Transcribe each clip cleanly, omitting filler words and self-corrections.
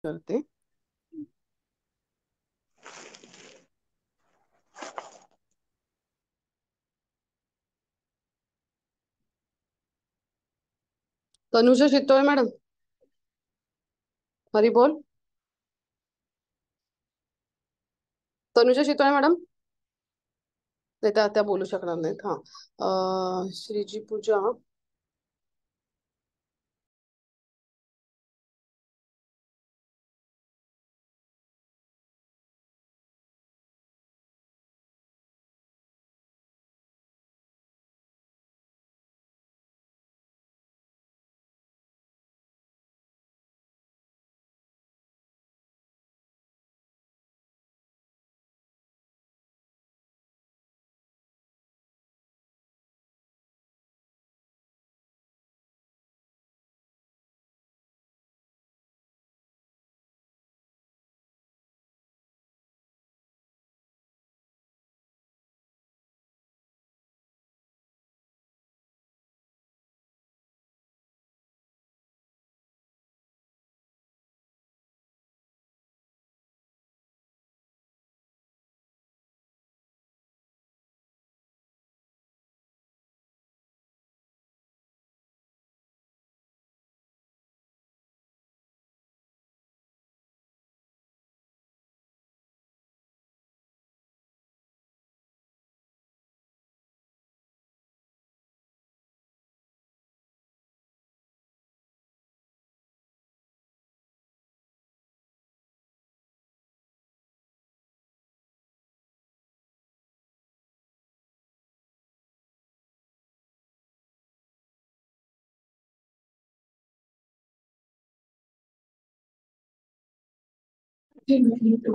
करते. तनुजा शितोळे मॅडम, हरी बोल. तनुजा शितोळे मॅडम, नाही त्या बोलू शकणार नाहीत. हा, श्रीजी पूजा.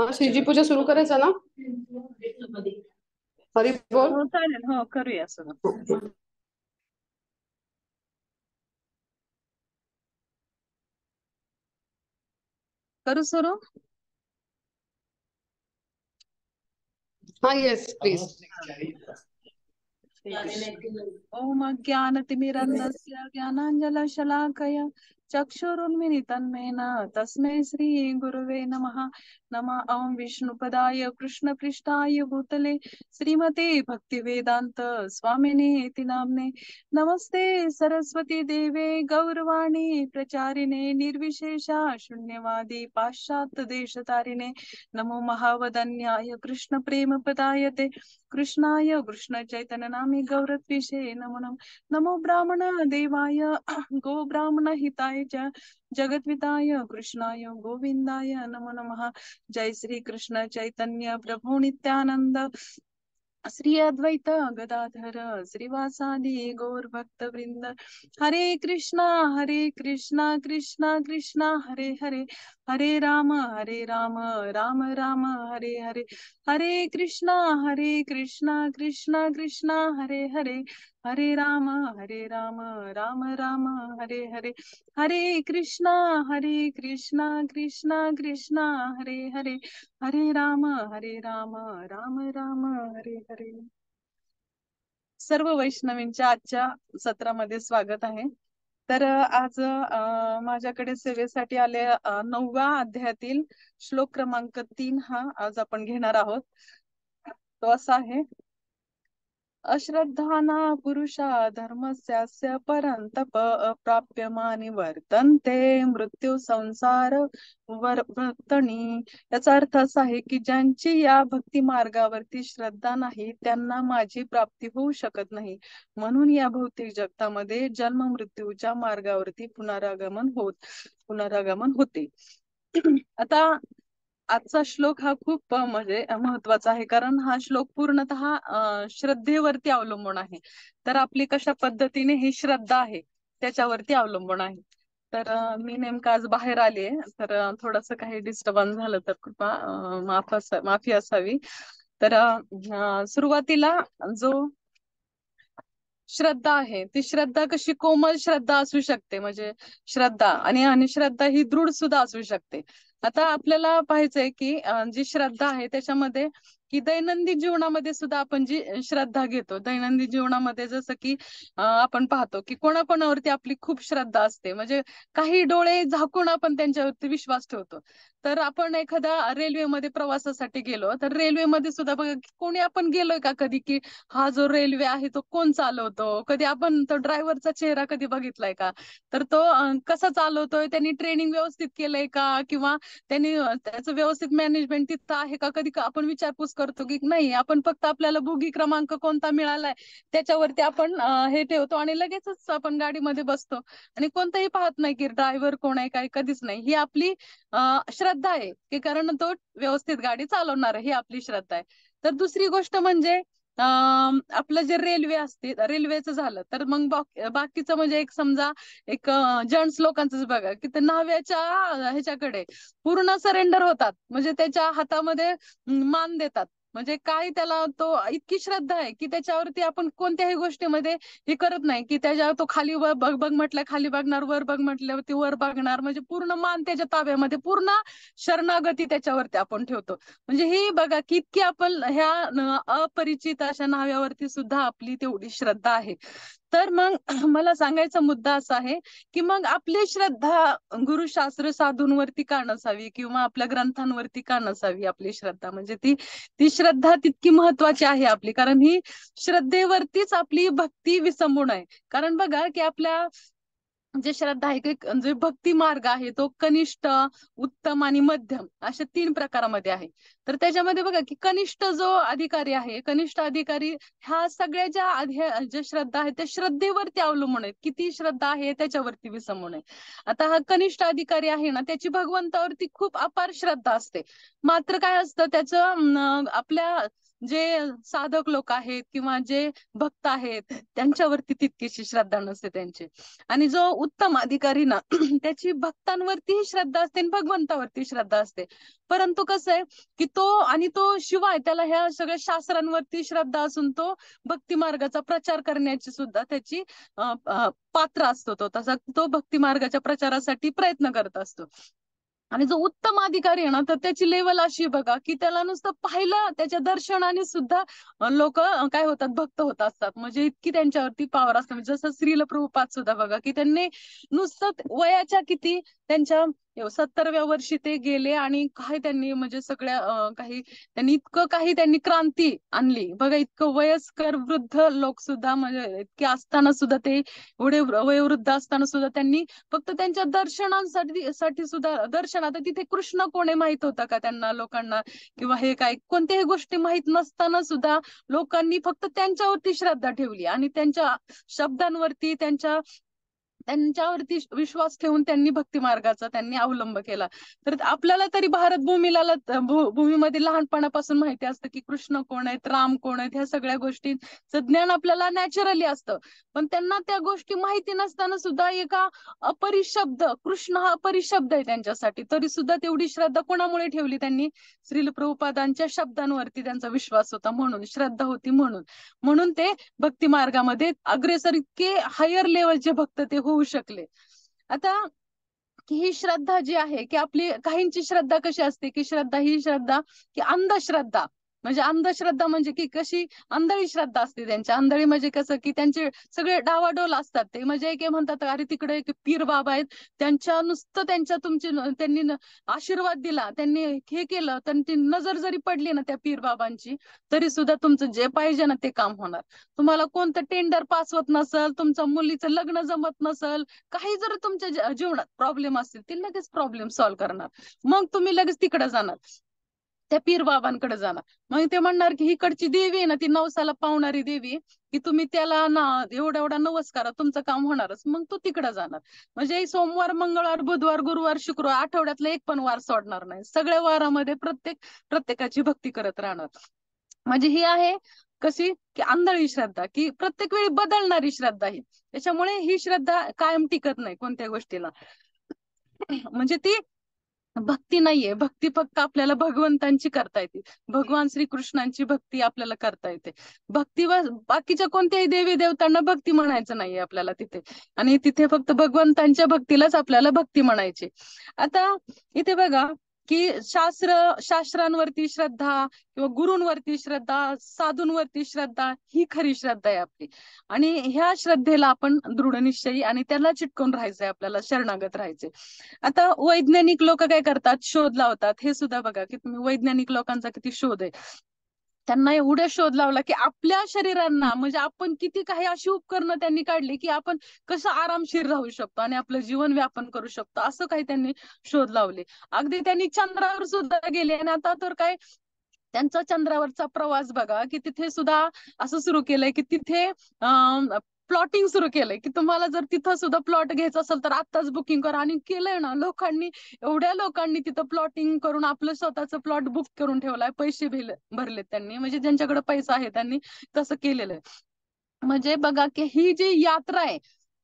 हा, श्रीजी पूजा सुरू करायचा ना. हरी बोल. हो चालेल, हो करूया सगळं. करू सुरू. हा, येस प्लीज. ओम अज्ञानतिमिरन्धस्य ज्ञानाञ्जनशलाकया चक्षुरुन्मिलितं येन तस्मै श्री गुरुवे नमः. नमः ॐ विष्णुपदाय कृष्णपृष्ठाय भूतले श्रीमते भक्तिवेदान्त स्वामिने इति नाम्ने. नमस्ते सरस्वती देवे गौरवाणी प्रचारिणे निर्विशेषा शून्यवादी पाश्चात्य देशतारिणे. नमो महावदन्याय कृष्ण प्रेम पदायते कृष्णाय कृष्ण चैतन्य नामे गौरत्विषे नमो नमः. नमो ब्राह्मण देवाय गो ब्राह्मण हिताय च जगद्विताय कृष्णाय गोविंदाय नमो नमः. जय श्री कृष्ण चैतन्य प्रभु नित्यानंद श्री अद्वैत गदाधर श्रीवासादि गौर भक्त वृंद. हरे कृष्णा कृष्णा कृष्णा हरे हरे, हरे राम राम राम हरे हरे. हरे कृष्णा कृष्णा कृष्णा हरे हरे, हरे राम राम राम हरे हरे. हरे कृष्णा कृष्णा कृष्णा हरे हरे, हरे राम राम राम हरे हरे. सर्व वैष्णवींच्या आजच्या सत्रामध्ये स्वागत आहे. तर आज माझ्याकडे सेवेसाठी आले 9व्या अध्यायातील श्लोक क्रमांक 3 हा आज आपण घेणार आहोत. तो असा आहे. अश्रद्धाना पुरुषा धर्मस्यास्य परंतप अप्राप्यमानी वर्तन्ते मृत्यू संसार वर्तनी. याचा अर्थ असा आहे की ज्यांची या भक्ती मार्गावरती श्रद्धा नाही त्यांना माझी प्राप्ती होऊ शकत नाही, म्हणून या भौतिक जगतामध्ये जन्म मृत्यूच्या मार्गावरती पुनरागमन होते. आता आजचा श्लोक हा खूप म्हणजे महत्वाचा आहे, कारण हा श्लोक पूर्णतः श्रद्धेवरती अवलंबून आहे. तर आपली कशा पद्धतीने ही श्रद्धा आहे त्याच्यावरती अवलंबून आहे. तर मी नेमकं आज बाहेर आले, तर थोडस काही डिस्टर्बन्स झालं तर कृपा माफी असावी. तर सुरुवातीला जो श्रद्धा आहे ती श्रद्धा कशी कोमल श्रद्धा असू शकते, म्हणजे श्रद्धा आणि श्रद्धा ही दृढ सुद्धा असू शकते. आता आपल्याला पाहायचंय की जी श्रद्धा आहे त्याच्यामध्ये की दैनंदिन जीवनामध्ये सुद्धा आपण जी श्रद्धा घेतो, दैनंदिन जीवनामध्ये जसं की आपण पाहतो की कोणाकोणावरती आपली खूप श्रद्धा असते, म्हणजे काही डोळे झाकून आपण त्यांच्यावरती विश्वास ठेवतो. तर आपण एखादा रेल्वेमध्ये प्रवासासाठी गेलो तर रेल्वेमध्ये सुद्धा बघा की कोणी आपण गेलोय का कधी की हा जो रेल्वे आहे तो कोण चालवतो, कधी आपण तो ड्रायव्हरचा चेहरा कधी बघितलाय का? तर तो कसा चालवतोय, त्यांनी ट्रेनिंग व्यवस्थित केलंय का, किंवा त्यांनी त्याचं व्यवस्थित मॅनेजमेंट तिथं आहे का? कधी आपण विचारपूस करतो की नाही, आपण फक्त आपल्याला बोगी क्रमांक कोणता मिळालाय त्याच्यावरती आपण हे ठेवतो आणि लगेचच आपण गाडीमध्ये बसतो आणि कोणतंही पाहत नाही की ड्रायव्हर कोण आहे, काय कधीच नाही. ही आपली श्रद्धा आहे की कारण तो व्यवस्थित गाडी चालवणार आहे, ही आपली श्रद्धा आहे. तर दुसरी गोष्ट म्हणजे आपलं जे रेल्वे असते, रेल्वेचं झालं तर मग बाकीचं म्हणजे एक समजा एक जेंट्स लोकांचंच बघा की ते न्हाव्याच्या ह्याच्याकडे पूर्ण सरेंडर होतात, म्हणजे त्याच्या हातामध्ये मान देतात. म्हणजे काय त्याला तो इतकी श्रद्धा आहे की त्याच्यावरती आपण कोणत्याही गोष्टीमध्ये हे करत नाही की त्याच्या तो खाली बघ बघ म्हटलं खाली बघणार, वर बघ म्हटल्यावरती वर बघणार, म्हणजे पूर्ण मान त्याच्या ताब्यामध्ये, पूर्ण शरणागती त्याच्यावरती आपण ठेवतो. म्हणजे हे बघा की इतकी आपण ह्या अपरिचित अशा न्हाव्यावरती सुद्धा आपली तेवढी श्रद्धा आहे. तर मग मला सांगायचा मुद्दा असा आहे की मग आपली श्रद्धा गुरुशास्त्र साधूंवरती का नसावी किंवा आपल्या ग्रंथांवरती का नसावी? आपली श्रद्धा म्हणजे ती ती श्रद्धा तितकी महत्वाची आहे आपली, कारण ही श्रद्धेवरतीच आपली भक्ती विसंबून आहे. कारण बघा की आपल्या जे श्रद्धा आहे की जे भक्ती मार्ग आहे तो कनिष्ठ, उत्तम आणि मध्यम अशा 3 प्रकारामध्ये आहे. तर त्याच्यामध्ये बघा की कनिष्ठ जो अधिकारी आहे, कनिष्ठ अधिकारी ह्या सगळ्या ज्या श्रद्धा आहेत त्या श्रद्धेवरती अवलंबून आहेत, किती श्रद्धा आहे त्याच्यावरती विसंबून आहे. आता हा कनिष्ठ अधिकारी आहे ना, त्याची भगवंतावरती खूप अपार श्रद्धा असते. मात्र काय असतं त्याचं आपल्या जे साधक लोक आहेत किंवा जे भक्त आहेत त्यांच्यावरती तितकीशी श्रद्धा नसते त्यांची. आणि जो उत्तम अधिकारी ना त्याची भक्तांवरतीही श्रद्धा असते आणि भगवंतावरती श्रद्धा असते. परंतु कसं आहे की तो शिवाय त्याला ह्या सगळ्या शास्त्रांवरती श्रद्धा असून तो भक्ती मार्गाचा प्रचार करण्याची सुद्धा त्याची पात्र असतो. तो तसा तो भक्ती मार्गाच्या प्रचारासाठी प्रयत्न करत असतो. आणि जो उत्तम अधिकारी आहे ना तर त्याची लेवल अशी बघा की त्याला नुसतं पाहिलं त्याच्या दर्शनाने सुद्धा लोक काय होतात, भक्त होत असतात. म्हणजे इतकी त्यांच्यावरती पॉवर असते. म्हणजे जसं श्रील प्रभुपाद सुद्धा बघा की त्यांनी नुसतं वयाच्या किती त्यांच्या 70व्या वर्षी ते गेले आणि काय त्यांनी म्हणजे सगळ्या काही त्यांनी इतकं काही त्यांनी क्रांती आणली बघा. इतकं वयस्कर वृद्ध लोक सुद्धा म्हणजे इतके असताना सुद्धा ते एवढे वयोवृद्ध असताना सुद्धा त्यांनी फक्त त्यांच्या दर्शनासाठी सुद्धा दर्शनात तिथे कृष्ण कोणी माहित होता का त्यांना लोकांना, किंवा हे काय कोणत्याही गोष्टी माहित नसताना सुद्धा लोकांनी फक्त त्यांच्यावरती श्रद्धा ठेवली आणि त्यांच्या शब्दांवरती त्यांच्यावरती विश्वास ठेवून त्यांनी भक्ती मार्गाचा त्यांनी अवलंब केला. तर आपल्याला तरी भारत भूमीमध्ये लहानपणापासून माहिती असतं की कृष्ण कोण आहेत, राम कोण आहेत, ह्या सगळ्या गोष्टींचं ज्ञान आपल्याला नॅचरली असतं. पण त्यांना त्या गोष्टी माहिती नसताना सुद्धा एका अपरिशब्द, कृष्ण हा अपरिशब्द आहे त्यांच्यासाठी, तरी सुद्धा तेवढी श्रद्धा कोणामुळे ठेवली त्यांनी? श्रील प्रभुपादांच्या शब्दांवरती त्यांचा विश्वास होता, म्हणून श्रद्धा होती, म्हणून ते भक्ती मार्गामध्ये अग्रेसर इतके हायर लेवलचे भक्त ते होऊ शकले. आता की ही श्रद्धा जी आहे की आपली काहींची श्रद्धा कशी असते की श्रद्धा की अंधश्रद्धा, म्हणजे अंधश्रद्धा म्हणजे की कशी आंधळी श्रद्धा असते त्यांची. आंधळी म्हणजे कसं की त्यांचे सगळे डावाडोल असतात. ते म्हणजे की म्हणतात अरे तिकडे एक पीर बाबा आहेत, त्यांच्या नुसतं त्यांनी आशीर्वाद दिला, त्यांनी हे केलं, त्यांची नजर जरी पडली ना त्या पीर बाबांची तरी सुद्धा तुमचं जे पाहिजे ना ते काम होणार. तुम्हाला कोणतं टेंडर पास होत नसल, तुमचं मुलीचं लग्न जमत नसल, काही जर तुमच्या जीवनात प्रॉब्लेम असतील ते लगेच प्रॉब्लेम सॉल्व्ह करणार. मग तुम्ही लगेच तिकडे जाणार, त्या पीर बाबांकडे जाणार. मग ते म्हणणार की इकडची देवी आहे ना ती नवसाला पावणारी देवी, की तुम्ही त्याला ना एवढा एवढा नवस करा तुमचं काम होणारच. मग तो तिकडे जाणार. म्हणजे सोमवार, मंगळवार, बुधवार, गुरुवार, शुक्रवार आठवड्यातला एक पण वार सोडणार नाही. सगळ्या वारामध्ये प्रत्येकाची भक्ती करत राहणार. म्हणजे ही आहे कशी की आंधळी श्रद्धा, की प्रत्येक वेळी बदलणारी श्रद्धा ही. त्याच्यामुळे ही श्रद्धा कायम टिकत नाही कोणत्या गोष्टीला. म्हणजे ती भक्ती नाहीये. भक्ती फक्त आपल्याला भगवंतांची करता येते, भगवान श्रीकृष्णांची भक्ती आपल्याला करता येते. भक्ती बाकीच्या कोणत्याही देवी देवतांना भक्ती म्हणायचं नाहीये आपल्याला तिथे, आणि तिथे फक्त भगवंतांच्या भक्तीलाच आपल्याला भक्ती म्हणायची. आता इथे बघा की शास्त्रांवरती श्रद्धा किंवा गुरूंवरती श्रद्धा, साधूंवरती श्रद्धा ही खरी श्रद्धा आहे आपली. आणि ह्या श्रद्धेला आपण दृढ निश्चयी आणि त्याला चिटकून राहायचंय, आपल्याला शरणागत राहायचंय. आता वैज्ञानिक लोक काय करतात, शोध लावतात. हे सुद्धा बघा की तुम्ही वैज्ञानिक लोकांचा किती शोध आहे. त्यांना एवढे शोध लावला की आपल्या शरीरांना, म्हणजे आपण किती काही अशी उपकरणं त्यांनी काढली की आपण कसं आरामशीर राहू शकतो आणि आपलं जीवन व्यापन करू शकतो, असं काही त्यांनी शोध लावले. अगदी त्यांनी चंद्रावर सुद्धा गेले. आणि आता तर काय, त्यांचा चंद्रावरचा प्रवास बघा की तिथे सुद्धा असं सुरू केलंय की तिथे प्लॉटिंग सुरू केलंय की तुम्हाला जर तिथं सुद्धा प्लॉट घ्यायचा असेल तर आत्ताच बुकिंग करा. आणि केलंय ना लोकांनी, एवढ्या लोकांनी तिथं प्लॉटिंग करून आपलं स्वतःचं प्लॉट बुक करून ठेवलाय. पैसे भरलेत त्यांनी, म्हणजे ज्यांच्याकडे पैसा आहे त्यांनी तसं केलेलं आहे. म्हणजे बघा की ही जी यात्रा आहे,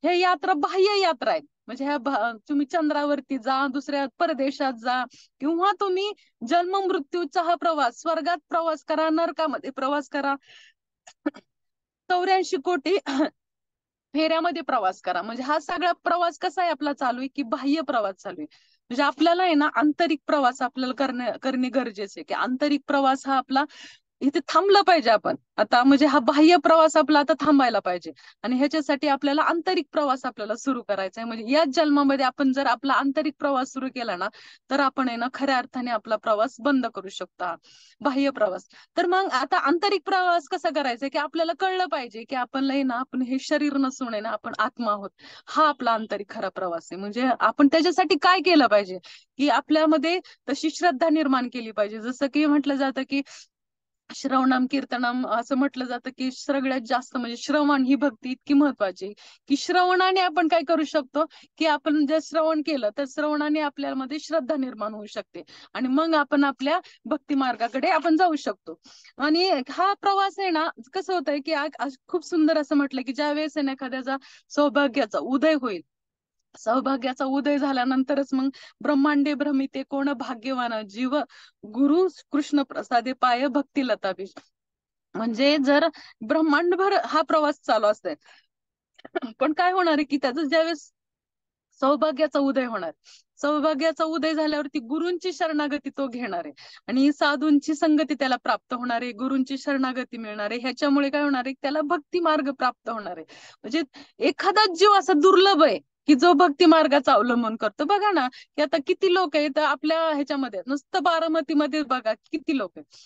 हे यात्रा बाह्य यात्रा आहे. म्हणजे तुम्ही चंद्रावरती जा, दुसऱ्या परदेशात जा, किंवा तुम्ही जन्म मृत्यूचा हा प्रवास, स्वर्गात प्रवास करा, नरकामध्ये प्रवास करा, 84 कोटी फेऱ्यामध्ये प्रवास करा. म्हणजे हा सगळा प्रवास कसा आहे आपला चालू आहे की बाह्य प्रवास चालू आहे. म्हणजे आपल्याला आहे ना आंतरिक प्रवास आपल्याला करणे गरजेचे आहे, की आंतरिक प्रवास हा आपला इथे थांबलं पाहिजे. आपण आता म्हणजे हा बाह्य प्रवास आपला आता थांबायला पाहिजे. आणि ह्याच्यासाठी आपल्याला आंतरिक प्रवास आपल्याला सुरू करायचा आहे. म्हणजे याच जन्मामध्ये आपण जर आपला आंतरिक प्रवास सुरू केला ना, तर आपण आहे ना खऱ्या अर्थाने आपला प्रवास बंद करू शकतो, बाह्य प्रवास. तर मग आता आंतरिक प्रवास कसा करायचा की आपल्याला कळलं पाहिजे की आपण आहे ना, आपण हे शरीर नसून आहे ना आपण आत्मा आहोत. हा आपला आंतरिक खरा प्रवास आहे. म्हणजे आपण त्याच्यासाठी काय केलं पाहिजे की आपल्यामध्ये तशी श्रद्धा निर्माण केली पाहिजे. जसं की म्हटलं जातं की श्रवणम कीर्तनम, असं म्हटलं जातं की सगळ्यात जास्त म्हणजे श्रवण ही भक्ती इतकी महत्वाची की श्रवणाने आपण काय करू शकतो की आपण जर श्रवण केलं तर श्रवणाने आपल्यामध्ये श्रद्धा निर्माण होऊ शकते. आणि मग आपण आपल्या भक्ती मार्गाकडे आपण जाऊ शकतो. आणि हा प्रवास आहे ना, कसं होतंय की खूप सुंदर असं म्हटलं की ज्या वेळेस आहे ना एखाद्याचा सौभाग्याचा उदय होईल, सौभाग्याचा उदय झाल्यानंतरच मग ब्रह्मांडे भ्रमिते कोण भाग्यवान जीव, गुरु कृष्ण प्रसादे पाय भक्ती लताबी. म्हणजे जर ब्रह्मांडभर हा प्रवास चालू असतोय, पण काय होणार आहे की त्याचं ज्यावेळेस सौभाग्याचा उदय होणार, सौभाग्याचा उदय झाल्यावरती गुरूंची शरणागती तो घेणार आहे. आणि साधूंची संगती त्याला प्राप्त होणार आहे, गुरूंची शरणागती मिळणार आहे. ह्याच्यामुळे काय होणार आहे, त्याला भक्ती मार्ग प्राप्त होणार आहे. म्हणजे एखादा जीव असा दुर्लभ आहे की जो भक्ती मार्गाचा अवलंबन करतो. बघा ना की आता किती लोक आहेत आपल्या ह्याच्यामध्ये, नुसतं बारामतीमध्ये बघा किती लोक आहेत,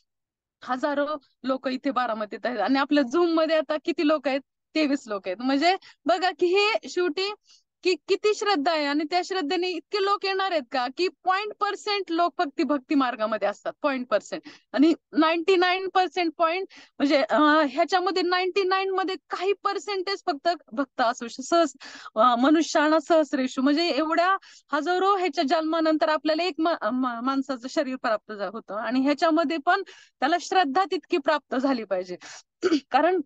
हजारो लोक इथे बारामतीत आहेत. आणि आपल्या झूम मध्ये आता किती लोक आहेत, 23 लोक आहेत. म्हणजे बघा की हे शेवटी की किती श्रद्धा आहे. आणि त्या श्रद्धेने इतके लोक येणार आहेत का की 0.% लोक फक्त भक्ती मार्गामध्ये असतात, 0.% आणि 99% पॉईंट म्हणजे ह्याच्यामध्ये 99 मध्ये काही पर्सेंटेज फक्त भक्त असू सहज मनुष्याना सहस्रेषु, म्हणजे एवढ्या हजारो ह्याच्या जन्मानंतर आपल्याला एक माणसाचं शरीर प्राप्त होतं. आणि ह्याच्यामध्ये पण त्याला श्रद्धा तितकी प्राप्त झाली पाहिजे. कारण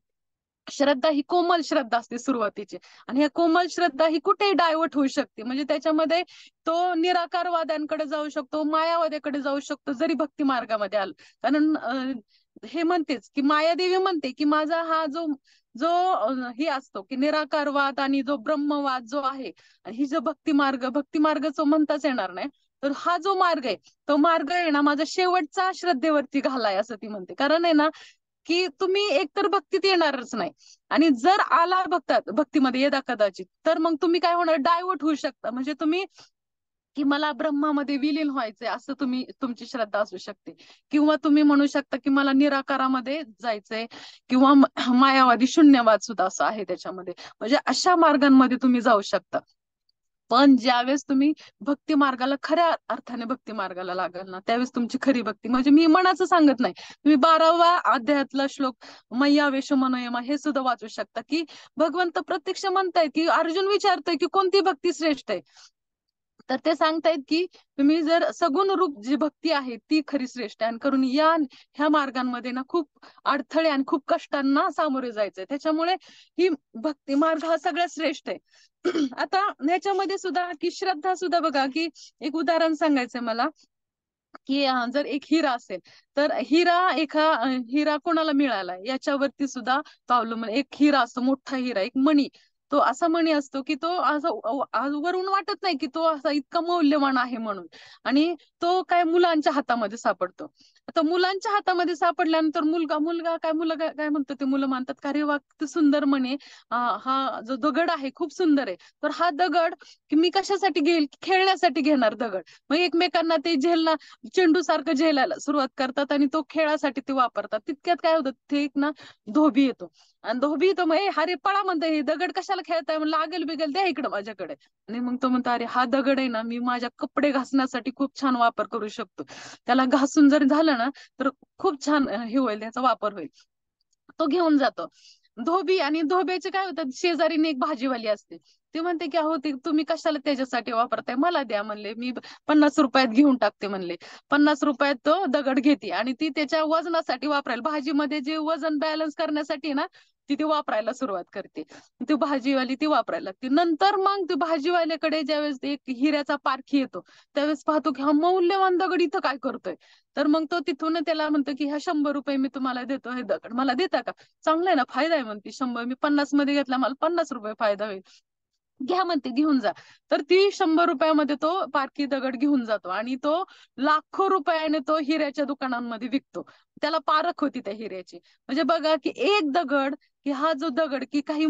श्रद्धा ही कोमल श्रद्धा असते सुरुवातीची, आणि ह्या कोमल श्रद्धा ही कुठेही डायव्हर्ट होऊ शकते. म्हणजे त्याच्यामध्ये तो निराकारवाद्यांकडे जाऊ शकतो, मायावाद्याकडे जाऊ शकतो, जरी भक्ती मार्गामध्ये आलं. कारण हे म्हणतेच की मायादेवी म्हणते की माझा हा जो जो हे असतो की निराकारवाद आणि जो ब्रह्मवाद जो आहे, आणि ही जो भक्ती मार्ग जो म्हणताच येणार नाही, तर हा जो मार्ग आहे तो मार्ग आहे ना माझा शेवटचा श्रद्धेवरती घालाय, असं ती म्हणते. कारण आहे ना की तुम्ही एकतर भक्तीत येणारच नाही, आणि जर आला भक्तीमध्ये यदा कदाचित, तर मग तुम्ही काय होणार, डायव्हर्ट होऊ शकता. म्हणजे तुम्ही की मला ब्रह्मामध्ये विलीन व्हायचंय असं तुमची श्रद्धा असू शकते, किंवा तुम्ही म्हणू शकता की मला निराकारामध्ये जायचंय, किंवा मायावादी शून्यवाद सुद्धा असं आहे त्याच्यामध्ये. म्हणजे अशा मार्गांमध्ये तुम्ही जाऊ शकता. पण ज्यावेळेस तुम्ही भक्ती मार्गाला, खऱ्या अर्थाने भक्ती मार्गाला लागाल ना, त्यावेळेस तुमची खरी भक्ती, म्हणजे मी मनाचं सांगत नाही, तुम्ही 12व्या अध्यायातला श्लोक मय्यावेश मनोयमा हे सुद्धा वाचू शकता. की भगवंत प्रत्यक्ष म्हणतायत की अर्जुन विचारतोय की कोणती भक्ती श्रेष्ठ आहे, तर ते सांगतायत की तुम्ही जर सगुण रूप जी भक्ती आहे ती खरी श्रेष्ठ आहे. आणि करून ह्या मार्गांमध्ये ना खूप अडथळे आणि खूप कष्टांना सामोरे जायचंय, त्याच्यामुळे ही भक्ती मार्ग हा सगळ्यात श्रेष्ठ आहे. आता ह्याच्यामध्ये सुद्धा की श्रद्धा सुद्धा बघा की एक उदाहरण सांगायचंय मला, की जर एक हिरा असेल, तर हिरा कोणाला मिळाला याच्यावरती सुद्धा तो अवलंबून. एक हिरा असतो, मोठा हिरा, एक मणी, तो असा म्हणी असतो की तो वरून वाटत नाही की तो असा इतका मौल्यवान आहे म्हणून. आणि तो काय मुलांच्या हातामध्ये सापडतो. आता मुलांच्या हातामध्ये सापडल्यानंतर मुलगा काय म्हणतो, ते मुलं म्हणतात का रे वा किती सुंदर म्हणे, हा जो दगड आहे खूप सुंदर आहे. तर हा दगड की मी कशासाठी घेईल, खेळण्यासाठी घेणार दगड. मग एकमेकांना ते झेलना चेंडू सारखं झेलायला सुरुवात करतात आणि तो खेळासाठी ते वापरतात. तितक्यात काय होतं, ते एक ना धोबी येतो. आणि धोबी येतो, मग अरे पळा म्हणतो, हे दगड कशाला खेळताय म्हणलं, लागेल बिगेल द्या इकडं माझ्याकडे. आणि मग तो म्हणतो, अरे हा दगड आहे ना, मी माझ्या कपडे घासण्यासाठी खूप छान वापर करू शकतो. त्याला घासून जर झालं ना तर खूप छान हे होईल, त्याचा वापर होईल. तो घेऊन जातो धोबी. आणि धोब्याचे काय होतात, शेजारीने एक भाजीवाली असते. ती म्हणते की अहो ते तुम्ही कशाला त्याच्यासाठी वापरताय, मला द्या म्हणले, मी 50 रुपयात घेऊन टाकते म्हणले. 50 रुपयात तो दगड घेते आणि ती त्याच्या वजनासाठी वापरायला, भाजीमध्ये जे वजन बॅलन्स करण्यासाठी ना ती वापरायला सुरुवात करते. ती भाजीवाली ती वापरायला लागते. नंतर मग ती भाजीवाल्याकडे ज्यावेळेस एक हिऱ्याचा पारखी येतो, त्यावेळेस पाहतो की हा मौल्यवान दगड इथं काय करतोय. तर मग तो तिथून त्याला म्हणतो की ह्या 100 रुपये मी तुम्हाला देतो, हे दगड मला देता का. चांगलं आहे ना, फायदा आहे म्हणते, 100 मी 50 मध्ये घेतला, मला 50 रुपये फायदा होईल. घ्या म्हणते, घेऊन जा. तर ती 100 रुपयामध्ये तो पारखी दगड घेऊन जातो आणि तो लाखो रुपयाने तो हिऱ्याच्या दुकानांमध्ये विकतो. त्याला पारख होती त्या हिऱ्याची. म्हणजे बघा की एक दगड, की हा जो दगड की काही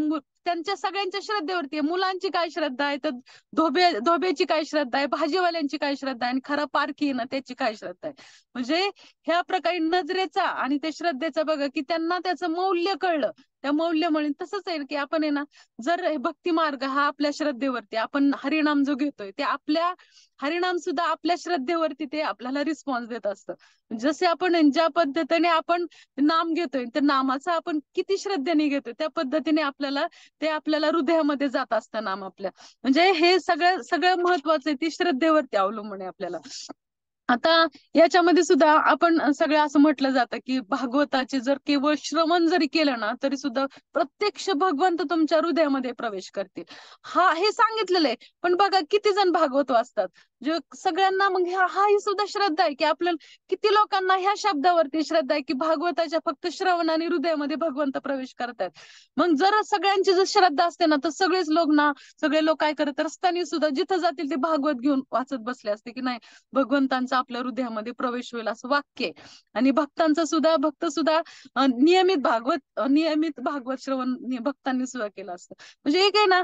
त्यांच्या सगळ्यांच्या श्रद्धेवरती आहे. मुलांची काय श्रद्धा आहे, तर धोब्याची काय श्रद्धा आहे, भाजीवाल्यांची काय श्रद्धा आहे, आणि खरा पारखी आहे ना त्याची काय श्रद्धा आहे. म्हणजे ह्या प्रकारे नजरेचा आणि त्या श्रद्धेचा बघा की त्यांना त्याचं मौल्य कळलं. त्या मौल्यमुळे तसंच आहे की आपण आहे ना, जर भक्ती मार्ग हा आपल्या श्रद्धेवरती, आपण हरिनाम जो घेतोय ते आपल्या हरिनाम सुद्धा आपल्या श्रद्धेवरती ते आपल्याला रिस्पॉन्स देत असतं. जसे आपण ज्या पद्धतीने आपण नाम घेतोय, त्या नामाचा आपण किती श्रद्धेने घेतोय त्या पद्धतीने आपल्याला ते आपल्याला हृदयामध्ये जात असतं नाम आपल्या. म्हणजे हे सगळं सगळं महत्वाचं आहे, ती श्रद्धेवरती अवलंबून आहे आपल्याला. आता याच्यामध्ये सुद्धा आपण सगळं असं म्हटलं जातं की भागवताचे जर केवळ श्रवण जरी केलं ना तरी सुद्धा प्रत्यक्ष भगवंत तुमच्या हृदयामध्ये प्रवेश करतील. हा हे सांगितलेलं आहे. पण बघा किती जण भागवत वाचतात, जे सगळ्यांना मग हा ही सुद्धा श्रद्धा आहे की आपल्याला किती लोकांना ह्या शब्दावरती श्रद्धा आहे की भागवताच्या फक्त श्रवण आणि हृदयामध्ये भगवंत प्रवेश करतात. मग जर सगळ्यांची जर श्रद्धा असते ना तर सगळे लोक काय करत रस्त्याने सुद्धा जिथं जातील ते भागवत घेऊन वाचत बसले असते की नाही, भगवंतांचा आपल्या हृदयामध्ये प्रवेश होईल असं वाक्य आहे. आणि भक्त सुद्धा नियमित भागवत श्रवण भक्तांनी सुद्धा केलं असतं. म्हणजे एक आहे ना,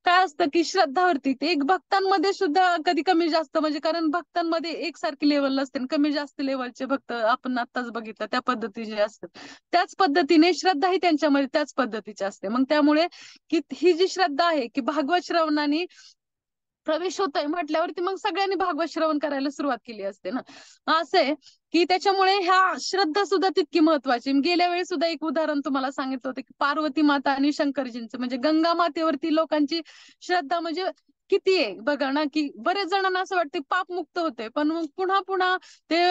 काय असतं की श्रद्धावरती ते एक भक्तांमध्ये सुद्धा कधी कमी जास्त, म्हणजे कारण भक्तांमध्ये एकसारखी लेवल नसते, कमी जास्त लेवलचे भक्त आपण आताच बघितलं त्या पद्धतीचे असतात. त्याच पद्धतीने श्रद्धा ही त्यांच्यामध्ये त्याच पद्धतीची असते. मग त्यामुळे की ही जी श्रद्धा आहे की भागवत श्रवणाने प्रवेश होतोय म्हटल्यावरती मग सगळ्यांनी भागवत श्रवण करायला सुरुवात केली असते ना. असं आहे की त्याच्यामुळे ह्या श्रद्धा सुद्धा तितकी महत्वाची. गेल्या वेळी सुद्धा एक उदाहरण तुम्हाला सांगितलं होतं की पार्वती माता आणि शंकरजींचं, म्हणजे गंगा मातेवरती लोकांची श्रद्धा म्हणजे किती आहे बघा ना, की बरेच जणांना असं वाटतं पाप मुक्त होते, पण मग पुन्हा पुन्हा ते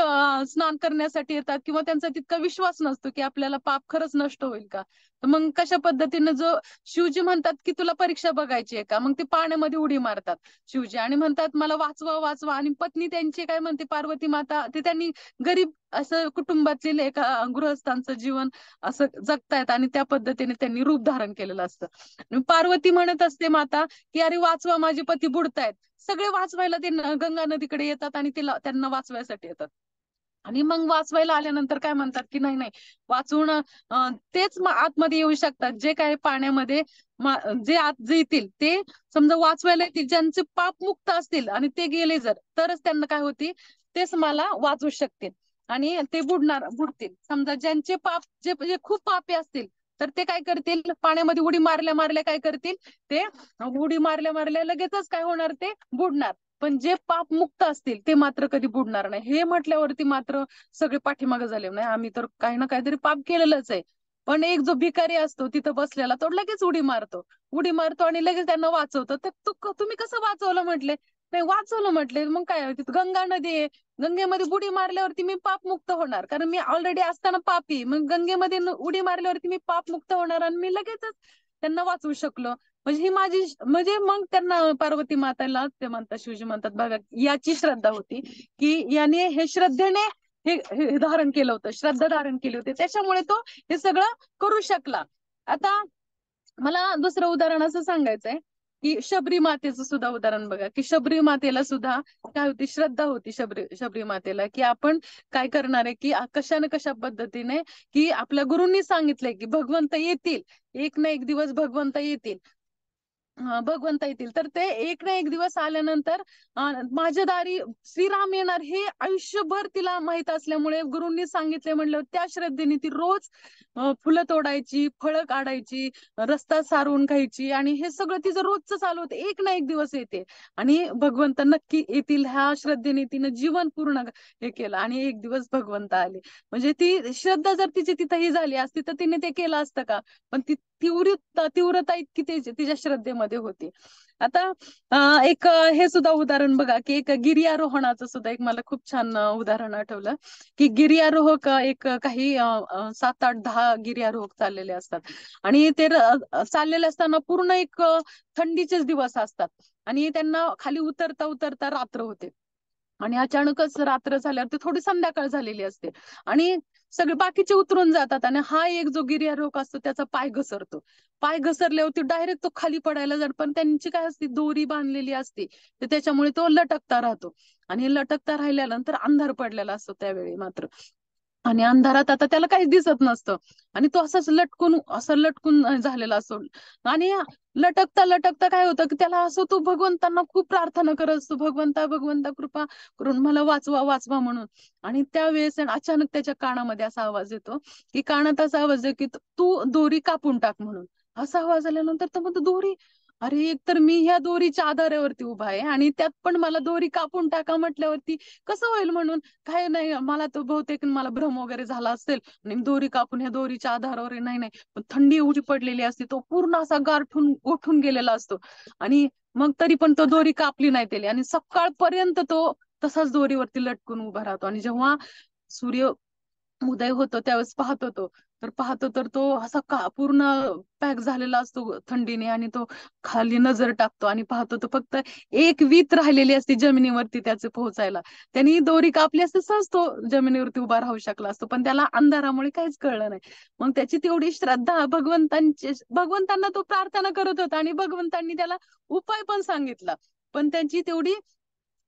स्नान करण्यासाठी येतात किंवा त्यांचा तितका विश्वास नसतो की आपल्याला पाप खरंच नष्ट होईल का. तर मग कशा पद्धतीने जो शिवजी म्हणतात की तुला परीक्षा बघायची आहे का, मग ते पाण्यामध्ये उडी मारतात शिवजी आणि म्हणतात मला वाचवा वाचवा. आणि पत्नी त्यांची काय म्हणते, पार्वती माता, ते त्यांनी गरीब असं कुटुंबातले एका गृहस्थांचं जीवन असं जगतायत आणि त्या पद्धतीने त्यांनी रूप धारण केलेलं असतं. आणि पार्वती म्हणत असते माता की अरे वाचवा, माझे पती बुडतायत. सगळे वाचवायला ते गंगा नदीकडे येतात आणि त्यांना वाचवायसाठी येतात. आणि मग वाचवायला आल्यानंतर काय म्हणतात की नाही नाही, वाचवून तेच आतमध्ये येऊ शकतात जे काय पाण्यामध्ये जे आत जे येतील ते समजा वाचवायला येतील, ज्यांचे पाप मुक्त असतील आणि ते गेले जर तरच त्यांना काय होती, तेच मला वाचवू शकतील आणि ते बुडतील. समजा ज्यांचे पाप जे खूप पापी असतील तर ते काय करतील, पाण्यामध्ये उडी मारल्या मारल्या काय करतील, ते उडी मारल्या मारल्या लगेचच काय होणार, ते बुडणार. पण जे पाप मुक्त असतील ते मात्र कधी बुडणार नाही. हे म्हटल्यावरती मात्र सगळे पाठीमागे झाले, नाही आम्ही तर काही ना काहीतरी पाप केलेलंच आहे. पण एक जो भिकारी असतो तिथं बसलेला तो लगेच उडी मारतो आणि लगेच त्यांना वाचवतो. तर तुम्ही कसं वाचवलं म्हटले, नाही वाचवलं म्हटले, मग काय तिथं गंगा नदी आहे, गंगेमध्ये उडी मारल्यावरती मी पाप मुक्त होणार, कारण मी ऑलरेडी असताना पापी, मग गंगेमध्ये उडी मारल्यावरती मी पाप मुक्त होणार आणि मी लगेचच त्यांना वाचवू शकलो. म्हणजे ही माझी म्हणजे मग त्यांना पार्वती माताला ते म्हणतात, शिवजी म्हणतात बघा याची श्रद्धा होती की याने हे श्रद्धेने हे धारण केलं होतं, श्रद्धा धारण केली होती, त्याच्यामुळे तो हे सगळं करू शकला. आता मला दुसरं उदाहरण असं सांगायचंय की शबरी मातेचं सुद्धा उदाहरण बघा, की शबरी मातेला सुद्धा काय होती, श्रद्धा होती शबरी मातेला, की आपण काय करणार आहे, की कशा ना कशा पद्धतीने, की आपल्या गुरूंनी सांगितलंय की भगवंत येतील, एक ना एक दिवस भगवंत येतील. भगवंत येतील, तर ते एक ना एक दिवस आल्यानंतर माझ्या दारी श्रीराम येणार हे आयुष्यभर तिला माहित असल्यामुळे गुरूंनी सांगितले म्हणल्यावर त्या श्रद्धेने ती रोज फुलं तोडायची, फळं काढायची, रस्ता सारून खायची, आणि हे सगळं तिचं रोजचं चालू होतं. एक ना एक दिवस येते आणि भगवंत नक्की येतील ह्या श्रद्धेने तिनं जीवन पूर्ण हे केलं, आणि एक दिवस भगवंत आले. म्हणजे ती श्रद्धा जर तिची तिथंही झाली असती तर तिने ते केलं असतं का? पण ती तीव्रता इतकी तिच्या श्रद्धेमध्ये होती. आता एक हे सुद्धा उदाहरण बघा, की एक गिर्यारोहणाचं सुद्धा एक मला खूप छान उदाहरण आठवलं, की गिर्यारोहक एक काही 7, 8, 10 गिर्यारोहक चाललेले असतात, आणि ते चाललेले असताना पूर्ण एक थंडीचेच दिवस असतात, आणि त्यांना खाली उतरता उतरता रात्र होते, आणि अचानकच रात्र झाल्यावर ते थोडी संध्याकाळ झालेली असते, आणि सगळे बाकीचे उतरून जातात, आणि हा एक जो गिर्यारोहक असतो त्याचा पाय घसरतो. पाय घसरल्यावरती डायरेक्ट तो खाली पडायला जात, पण त्यांची काय असते, दोरी बांधलेली असते, तर त्याच्यामुळे तो लटकता राहतो, आणि लटकता राहिल्यानंतर अंधार पडलेला असतो त्यावेळी मात्र, आणि अंधारात आता त्याला काहीच दिसत नसतं, आणि तो असं लटकून झालेला असतो, आणि लटकता लटकता काय होतं, की त्याला असं तो भगवंतांना खूप प्रार्थना करत असतो, भगवंता भगवंता कृपा करून मला वाचवा वाचवा म्हणून. आणि त्यावेळेस अचानक त्याच्या कानामध्ये असा आवाज येतो, की कानात असा आवाज आहे, की तू दोरी कापून टाक म्हणून. असा आवाज आल्यानंतर तर म्हणतो, दोरी, अरे एक तर मी ह्या दोरीच्या आधारावरती उभा आहे, आणि त्यात पण मला दोरी कापून टाका म्हटल्यावरती कसं होईल म्हणून. काय नाही, मला तो बहुतेक मला भ्रम वगैरे झाला असेल, आणि दोरी कापून ह्या दोरीच्या आधारावर नाही नाही, पण थंडी एवढी पडलेली असते, तो पूर्ण असा गारठून गोठून गेलेला असतो, आणि मग तरी पण तो दोरी कापली नाही त्याने, आणि सकाळपर्यंत तो तसाच दोरीवरती लटकून उभा राहतो, आणि जेव्हा सूर्य उदय होतो त्यावेळेस पाहतो तर तो असा का पूर्ण पॅक झालेला असतो थंडीने, आणि तो खाली नजर टाकतो आणि पाहतो तो फक्त एक वीत राहिलेली असते जमिनीवरती त्याचे पोहोचायला. त्यांनी दोरी कापली असते, सहज तो जमिनीवरती उभा राहू शकला असतो, पण त्याला अंधारामुळे काहीच कळलं नाही. मग त्याची तेवढी श्रद्धा, भगवंतांना तो प्रार्थना करत होता, आणि भगवंतांनी त्याला उपाय पण सांगितला, पण त्यांची तेवढी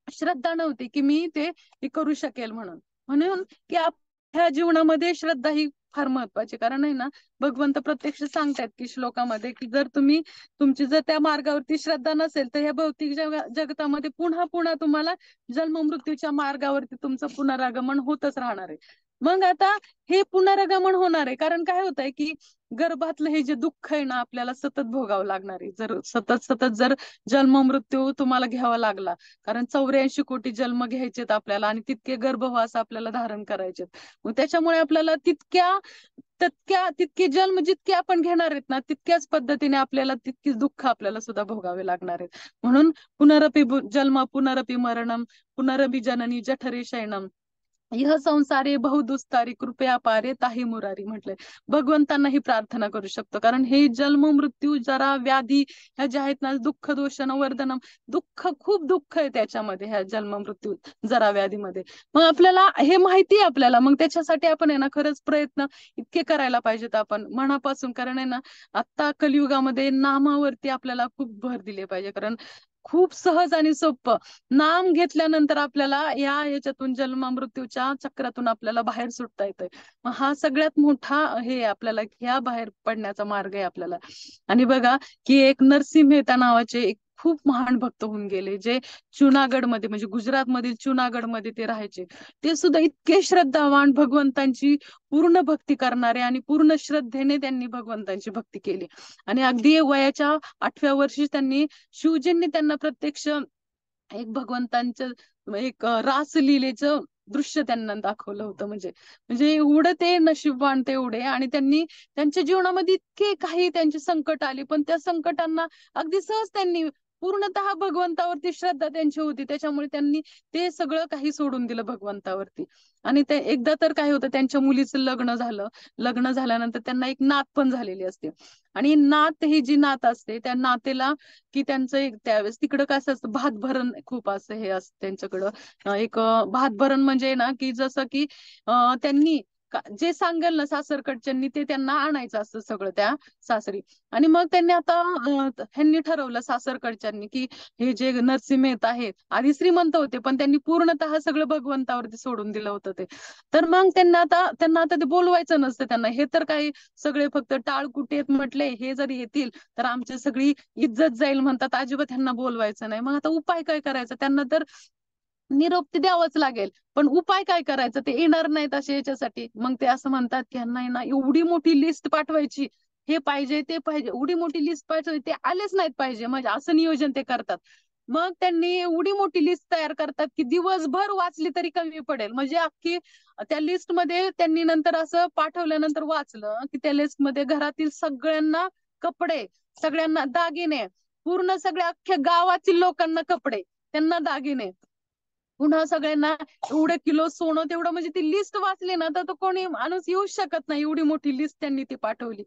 श्रद्धा नव्हती की मी ते करू शकेल म्हणून. म्हणून की आपल्या जीवनामध्ये श्रद्धा ही फार महत्वाची, कारण आहे ना, भगवंत प्रत्यक्ष सांगतात की श्लोकामध्ये, की जर तुमची जर त्या मार्गावरती श्रद्धा नसेल तर ह्या भौतिक जगतामध्ये पुन्हा पुन्हा तुम्हाला जन्म मृत्यूच्या मार्गावरती तुमचं पुनरागमन होतच राहणार आहे. मग आता हे पुनरागमन होणार आहे, कारण काय होत आहे, की गर्भातलं हे जे दुःख आहे ना आपल्याला सतत भोगावं लागणार आहे, जर सतत सतत जर जन्म मृत्यू तुम्हाला घ्यावा लागला, कारण 84 कोटी जन्म घ्यायचेत आपल्याला, आणि तितके गर्भवास आपल्याला धारण करायचे, मग त्याच्यामुळे आपल्याला तितके जन्म जितके आपण घेणार आहेत ना, तितक्याच पद्धतीने आपल्याला तितकीच दुःख आपल्याला सुद्धा भोगावे लागणार आहेत. म्हणून पुनरपि जन्म पुनरपि मरणम पुनरपि जननी जठरे शयनम यह संसारे बहुदुस्तारी कृपया पारे ताही मुरारी म्हटलंय. भगवंतांना ही प्रार्थना करू शकतो, कारण हे जन्म मृत्यू जरा व्याधी ह्या ज्या आहेत ना, दुःख दोषण वर्धनम, खूप दुःख आहे त्याच्यामध्ये, ह्या जन्म मृत्यू जरा व्याधीमध्ये. मग आपल्याला हे माहिती आहे आपल्याला, मग त्याच्यासाठी आपण आहे ना खरंच प्रयत्न इतके करायला पाहिजेत आपण मनापासून, कारण आहे ना आता कलियुगामध्ये नामावरती आपल्याला खूप भर दिले पाहिजे, कारण खूप सहज आणि सोपं नाम घेतल्यानंतर आपल्याला याच्यातून जन्म मृत्यूच्या चक्रातून आपल्याला बाहेर सुटता येतंय. मग हा सगळ्यात मोठा हे आपल्याला ह्या बाहेर पडण्याचा मार्ग आहे आपल्याला. आणि बघा की एक नरसिंह मेहता नावाचे एक खूप महान भक्त होऊन गेले, जे जुनागड मध्ये म्हणजे गुजरात मधील जुनागड मध्ये ते राहायचे. ते सुद्धा इतके श्रद्धावान, भगवंतांची पूर्ण भक्ती करणारे, आणि पूर्ण श्रद्धेने त्यांनी भगवंतांची भक्ती केली, आणि अगदी वयाच्या 8व्या वर्षी शिवजींनी त्यांना प्रत्यक्ष एक भगवंतांचं एक रासलीलेचं दृश्य त्यांना दाखवलं होतं. म्हणजे म्हणजे एवढं ते नशीबवान तेवढे, आणि त्यांनी त्यांच्या जीवनामध्ये इतके काही त्यांचे संकट आले, पण त्या संकटांना अगदी सहज त्यांनी पूर्णतः भगवंतावरती श्रद्धा त्यांची होती, त्याच्यामुळे त्यांनी ते सगळं काही सोडून दिलं भगवंतावरती. आणि ते एकदा तर काय होतं, त्यांच्या मुलीचं लग्न झालं. लग्न झाल्यानंतर त्यांना एक नात पण झालेली असते, आणि नात ही जी नात असते त्या नातेला, की त्यांचं एक त्यावेळेस तिकडं कसं असतं, भात भरण खूप असं हे असतं त्यांच्याकडं. एक भात भरण म्हणजे ना, की जसं की त्यांनी जे सांगेल ना सासरकडच्यांनी ते त्यांना आणायचं असतं सगळं त्या सासरी. आणि मग त्यांनी आता ह्यांनी ठरवलं सासरकडच्यांनी की हे जे नरसिंह मेहता आहेत आधी श्रीमंत होते पण त्यांनी पूर्णतः सगळं भगवंतावरती सोडून दिलं होतं ते. तर मग त्यांना आता ते बोलवायचं नसतं त्यांना, हे तर काही सगळे फक्त टाळकुटेत म्हटले, हे जर येतील तर आमची सगळी इज्जत जाईल म्हणतात, अजिबात ह्यांना बोलवायचं नाही. मग आता उपाय काय करायचा, त्यांना तर निरोप ते द्यावाच लागेल, पण उपाय काय करायचं, ते येणार नाहीत असे याच्यासाठी. मग ते असं म्हणतात की ह्यांना ना एवढी मोठी लिस्ट पाठवायची, हे पाहिजे ते पाहिजे, एवढी मोठी लिस्ट पाठवायची, ते आलेच नाहीत पाहिजे, म्हणजे असं नियोजन ते करतात. मग त्यांनी एवढी मोठी लिस्ट तयार करतात की दिवसभर वाचली तरी कमी पडेल. म्हणजे अख्खी त्या लिस्ट मध्ये त्यांनी नंतर असं पाठवल्यानंतर वाचलं की त्या लिस्ट मध्ये घरातील सगळ्यांना कपडे, सगळ्यांना दागिने, पूर्ण सगळ्या अख्ख्या गावातील लोकांना कपडे, त्यांना दागिने, पुन्हा सगळ्यांना एवढे किलो सोनं, तेवढं, म्हणजे ती लिस्ट वाचली ना तर तो कोणी माणूस येऊच शकत नाही, एवढी मोठी लिस्ट त्यांनी ती पाठवली.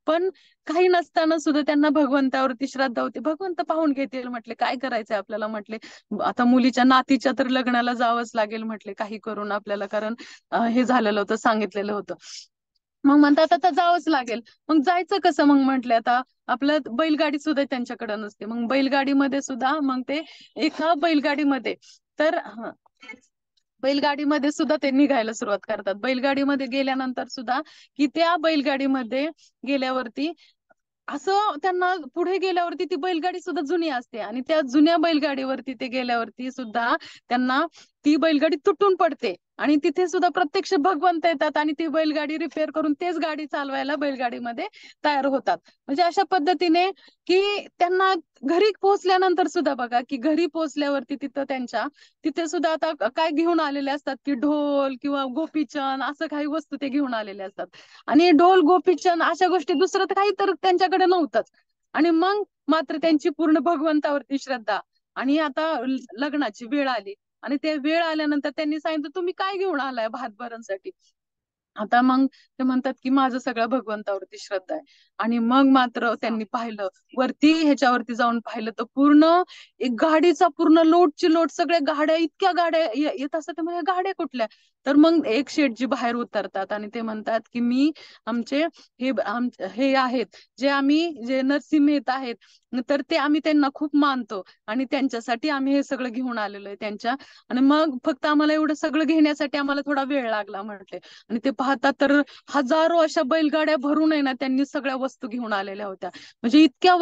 पण काही नसताना सुद्धा त्यांना भगवंतावरती श्रद्धा होती. भगवंत पाहून घेतील म्हटले, काय करायचंय आपल्याला, म्हटले आता मुलीच्या नातीच्या तर लग्नाला जावंच लागेल म्हटले काही करून आपल्याला, कारण हे झालेलं होतं, सांगितलेलं होतं. मग म्हणतात आता जावंच लागेल. मग जायचं कसं, मग म्हटले आता आपलं बैलगाडी सुद्धा त्यांच्याकडे नसते. मग बैलगाडीमध्ये सुद्धा मग ते एका बैलगाडीमध्ये, तर बैलगाडीमध्ये सुद्धा ते निघायला सुरुवात करतात. बैलगाडीमध्ये गेल्यानंतर सुद्धा की त्या बैलगाडीमध्ये गेल्यावरती असं त्यांना पुढे गेल्यावरती ती बैलगाडी सुद्धा जुनी असते, आणि त्या जुन्या बैलगाडीवरती ते गेल्यावरती सुद्धा त्यांना ती बैलगाडी तुटून पडते, आणि तिथे सुद्धा प्रत्यक्ष भगवंत येतात आणि ती बैलगाडी रिपेअर करून तेच गाडी चालवायला बैलगाडीमध्ये तयार होतात. म्हणजे अशा पद्धतीने की त्यांना घरी पोहोचल्यानंतर सुद्धा बघा की घरी पोहोचल्यावरती तिथं त्यांच्या तिथे सुद्धा आता काय घेऊन आलेले असतात की ढोल किंवा गोपीचंद, असं काही वस्तू ते घेऊन आलेले असतात. आणि ढोल गोपीचंद अशा गोष्टी दुसरं तर काही तर त्यांच्याकडे नव्हतंच. आणि मग मात्र त्यांची पूर्ण भगवंतावरती श्रद्धा. आणि आता लग्नाची वेळ आली, आणि ते वेळ आल्यानंतर त्यांनी सांगितलं तुम्ही काय घेऊन आलाय भातभरणसाठी. आता मग ते म्हणतात की माझं सगळं भगवंतावरती श्रद्धा आहे. आणि मग मात्र त्यांनी पाहिलं वरती, ह्याच्यावरती जाऊन पाहिलं तर पूर्ण एक गाडीचा पूर्ण लोटची लोट, सगळ्या गाड्या, इतक्या गाड्या येत असतात. ते म्हणजे गाड्या कुठल्या, तर मग एक शेठजी बाहेर उतरतात आणि ते म्हणतात की मी आमचे हे आहेत, जे नरसिंह मेहता आहेत, तर ते आम्ही त्यांना खूप मानतो आणि त्यांच्यासाठी आम्ही हे सगळं घेऊन आलेलो आहे त्यांच्या. आणि मग फक्त आम्हाला एवढं सगळं घेण्यासाठी आम्हाला थोडा वेळ लागला म्हटले. आणि ते पाहतात तर हजारो अशा बैलगाड्या भरून आहे ना त्यांनी सगळ्या वस्तू घेऊन आलेल्या होत्या. म्हणजे इतक्या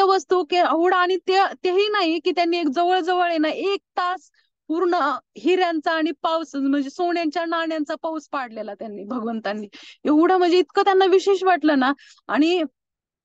वस्तू की एवढा, आणि तेही नाही की त्यांनी एक जवळ आहे ना 1 तास पूर्ण हिऱ्यांचा आणि पाऊस, म्हणजे सोन्यांच्या नाण्यांचा पाऊस पाडलेला त्यांनी भगवंतांनी. एवढं म्हणजे इतकं त्यांना विशेष वाटलं ना. आणि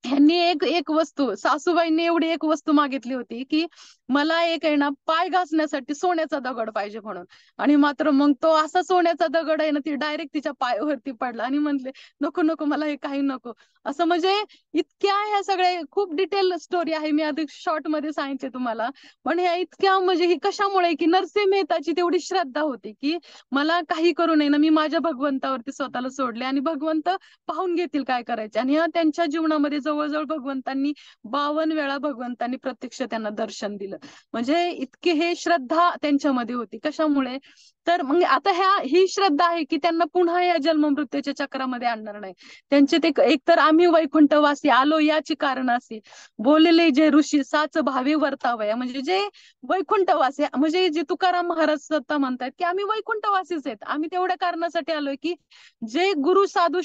ह्यांनी एक एक वस्तू, सासूबाईंनी एवढी एक वस्तू मागितली होती की मला एक आहे ना पाय घासण्यासाठी सोन्याचा दगड पाहिजे म्हणून. आणि मात्र मग तो असा सोन्याचा दगड आहे ना, ती डायरेक्ट तिच्या पायावरती पडला आणि म्हणले नको नको मला हे काही नको. असं म्हणजे इतक्या ह्या सगळ्या, खूप डिटेल स्टोरी आहे, मी आधी शॉर्ट मध्ये सांगितले तुम्हाला. पण ह्या इतक्या म्हणजे ही कशामुळे की नरसिंह मेहताची तेवढी श्रद्धा होती की मला काही करू नये ना, मी माझ्या भगवंतावरती स्वतःला सोडले आणि भगवंत पाहून घेतील काय करायचे. आणि त्यांच्या जीवनामध्ये जवळजवळ भगवंतांनी 52 वेळा भगवंतांनी प्रत्यक्ष त्यांना दर्शन दिलं. म्हणजे इतके हे श्रद्धा त्यांच्यामध्ये होती. कशामुळे, तर मग आता ही श्रद्धा आहे की त्यांना पुन्हा या जन्म मृत्यूच्या चक्रामध्ये आणणार नाही. त्यांचे ते एकतर आम्ही वैकुंठवासी आलो याची कारण असे बोलले जे ऋषी साच भावे वर्तावया, म्हणजे जे वैकुंठवासी, म्हणजे जे तुकाराम महाराज स्वतः म्हणतात की आम्ही वैकुंठवासीच आहेत, आम्ही तेवढ्या कारणासाठी आलोय की जे गुरु साधू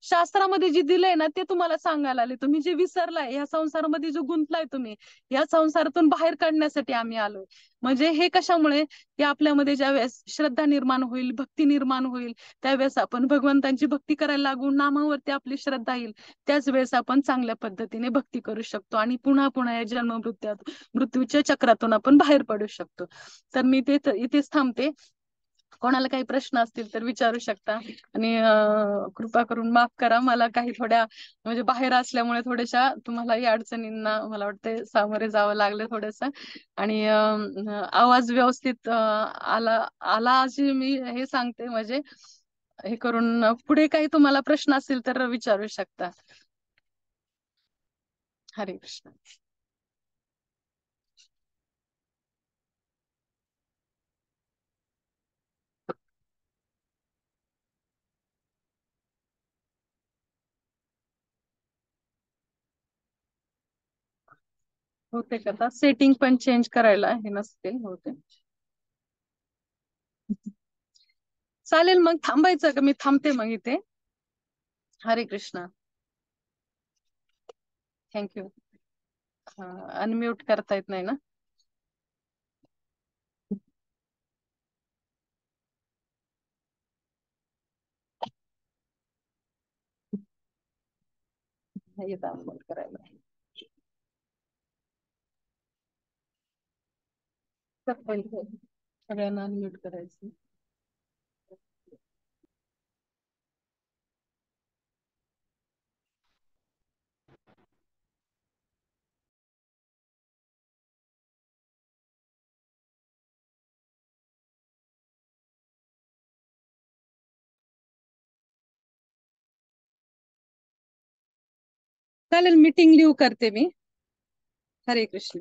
शास्त्रामध्ये जे दिलंय ना ते तुम्हाला सांगायला आले. तुम्ही जे विसरलाय या संसारामध्ये जो गुंतलाय तुम्ही, या संसारातून बाहेर काढण्यासाठी आम्ही आलोय. म्हणजे हे कशामुळे की आपल्यामध्ये ज्या वेळेस श्रद्धा निर्माण होईल, भक्ती निर्माण होईल, त्यावेळेस आपण भगवंतांची भक्ती करायला लागू, नामावरती आपली श्रद्धा येईल, त्याच वेळेस आपण चांगल्या पद्धतीने भक्ती करू शकतो आणि पुन्हा पुन्हा या जन्म मृत्यूच्या चक्रातून आपण बाहेर पडू शकतो. तर मी इथेच थांबते. कोणाला काही प्रश्न असतील तर विचारू शकता. आणि कृपा करून माफ करा, मला काही थोड्या म्हणजे बाहेर असल्यामुळे थोड्याशा तुम्हालाही अडचणींना मला वाटतं सामोरे जावं लागलं थोडस. आणि आवाज व्यवस्थित आला आला अशी मी हे सांगते, म्हणजे हे करून पुढे काही तुम्हाला प्रश्न असतील तर विचारू शकता. हरे कृष्ण. होते का आता सेटिंग पण चेंज करायला हे नसते होते. चालेल मग थांबायचं का? मी थांबते मग इथे. हरे कृष्णा. थँक्यू. अनम्यूट करता येत नाही ना? येत अनम्यूट करायला. सगळ्यांना अनम्यूट करायचं. चालेल मीटिंग लिव्ह करते मी. हरे कृष्ण.